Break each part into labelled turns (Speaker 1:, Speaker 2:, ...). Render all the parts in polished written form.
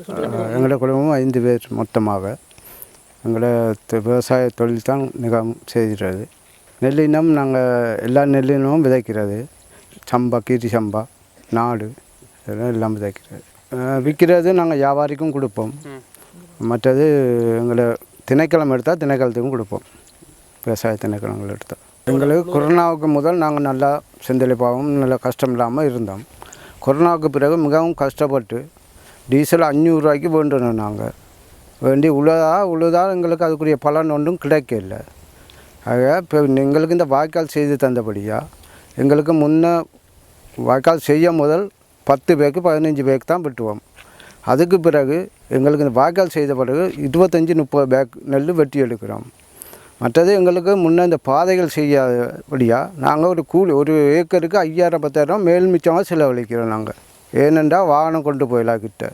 Speaker 1: எங்களோட குடும்பம் 5 பேர் மொத்தமாக. எங்களோட விவசாய தொழில் தான் மிகவும் செய்கிறது. நெல் இனம் நாங்கள் எல்லா நெல் இனமும் விதைக்கிறது. சம்பா, கீரி சம்பா, நாடு இதெல்லாம் எல்லாம் விதைக்கிறது. விற்கிறது நாங்கள் வியாபாரிக்கும் கொடுப்போம். மற்றது எங்களை திணைக்களம் எடுத்தால் திணைக்களத்துக்கும் கொடுப்போம். விவசாய திணைக்களங்கள் எடுத்தால் எங்களுக்கு கொரோனாவுக்கு முதல் நாங்கள் நல்லா செந்தளிப்பாகவும் நல்லா கஷ்டம் இல்லாமல் இருந்தோம். கொரோனாவுக்கு பிறகு மிகவும் கஷ்டப்பட்டு டீசல் 500 ரூபாய்க்கு வேண்டணும். நாங்கள் வேண்டி உழுதால் எங்களுக்கு அதுக்குரிய பலன் ஒன்றும் கிடைக்கல. ஆக இப்போ எங்களுக்கு இந்த வாய்க்கால் செய்து தந்தபடியாக எங்களுக்கு முன்னே வாய்க்கால் செய்ய முதல் 10 பேருக்கு 15 பேருக்கு தான் வெட்டுவோம். அதுக்கு பிறகு எங்களுக்கு இந்த வாய்க்கால் செய்த பிறகு 25-30 பேக் நெல் வெட்டி எடுக்கிறோம். மற்றது எங்களுக்கு முன்னே இந்த பாதைகள் செய்யாதபடியாக நாங்கள் ஒரு ஏக்கருக்கு 5000-10,000 மேல் மிச்சமாக செலவழிக்கிறோம். நாங்கள் ஏனென்றால் வாகனம் கொண்டு போயிடலாம், கிட்ட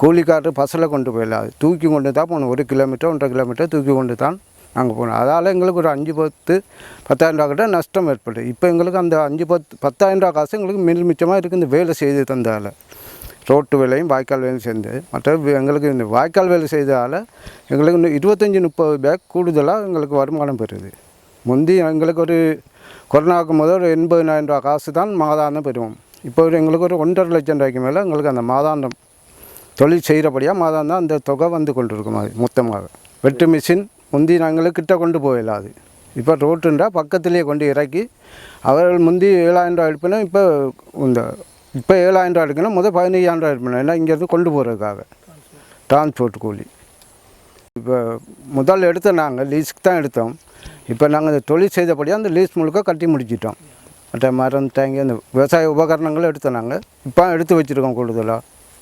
Speaker 1: கூலிக்காரர் பஸ்ஸில் கொண்டு போயிடலாம், தூக்கி கொண்டு தான் போகணும். 1 கிலோமீட்டர் 1.5 கிலோமீட்டர் தூக்கி கொண்டு தான் நாங்கள் போகணும். அதால் எங்களுக்கு ஒரு 5-10,000 ரூபா கிட்ட நஷ்டம் ஏற்படுது. இப்போ எங்களுக்கு அந்த 5-10,000 ரூபா காசு எங்களுக்கு மேல் மிச்சமாக இருக்குது இந்த வேலை செய்து தந்தால். ரோட்டு வேலையும் வாய்க்கால் வேலையும் சேர்ந்து மற்ற எங்களுக்கு இந்த வாய்க்கால் வேலை செய்ததால் எங்களுக்கு இன்னும் 25-30 பேக் கூடுதலாக எங்களுக்கு வருமானம் பெறுது. முந்தி எங்களுக்கு ஒரு கொரோனாவுக்கு முதல் ஒரு 80,000 ரூபா காசு தான் மாதாந்தம் பெறுவோம். இப்போ எங்களுக்கு ஒரு 1.5 லட்சம் ரூபாய்க்கு மேலே எங்களுக்கு அந்த மாதாந்தம் தொழில் செய்கிறபடியாக மாதாந்தம் அந்த தொகை வந்து கொண்டு இருக்கும். அது மொத்தமாக வெட்டு மிஷின் முந்தி நாங்களுக்கு கிட்ட கொண்டு போயிடலாது. இப்போ ரோட்டுன்றா பக்கத்துலேயே கொண்டு இறக்கி அவர்கள் முந்தி 7,000 ரூபா எடுப்பினா இப்போ 7,000 ரூபா எடுக்கணும். முதல் 15,000 ரூபா எடுக்கணும். ஏன்னா இங்கேருந்து கொண்டு போகிறதுக்காக டிரான்ஸ்போர்ட் கூலி. இப்போ முதல் எடுத்த நாங்கள் லீஸுக்கு தான் எடுத்தோம். இப்போ நாங்கள் இந்த தொழில் செய்தபடியாக அந்த லீஸ் முழுக்க கட்டி முடிச்சிட்டோம். மற்ற மரம் தேங்கி அந்த விவசாய உபகரணங்களும் எடுத்தோம். நாங்கள் இப்போ எடுத்து வச்சுருக்கோம் கூடுதலாக.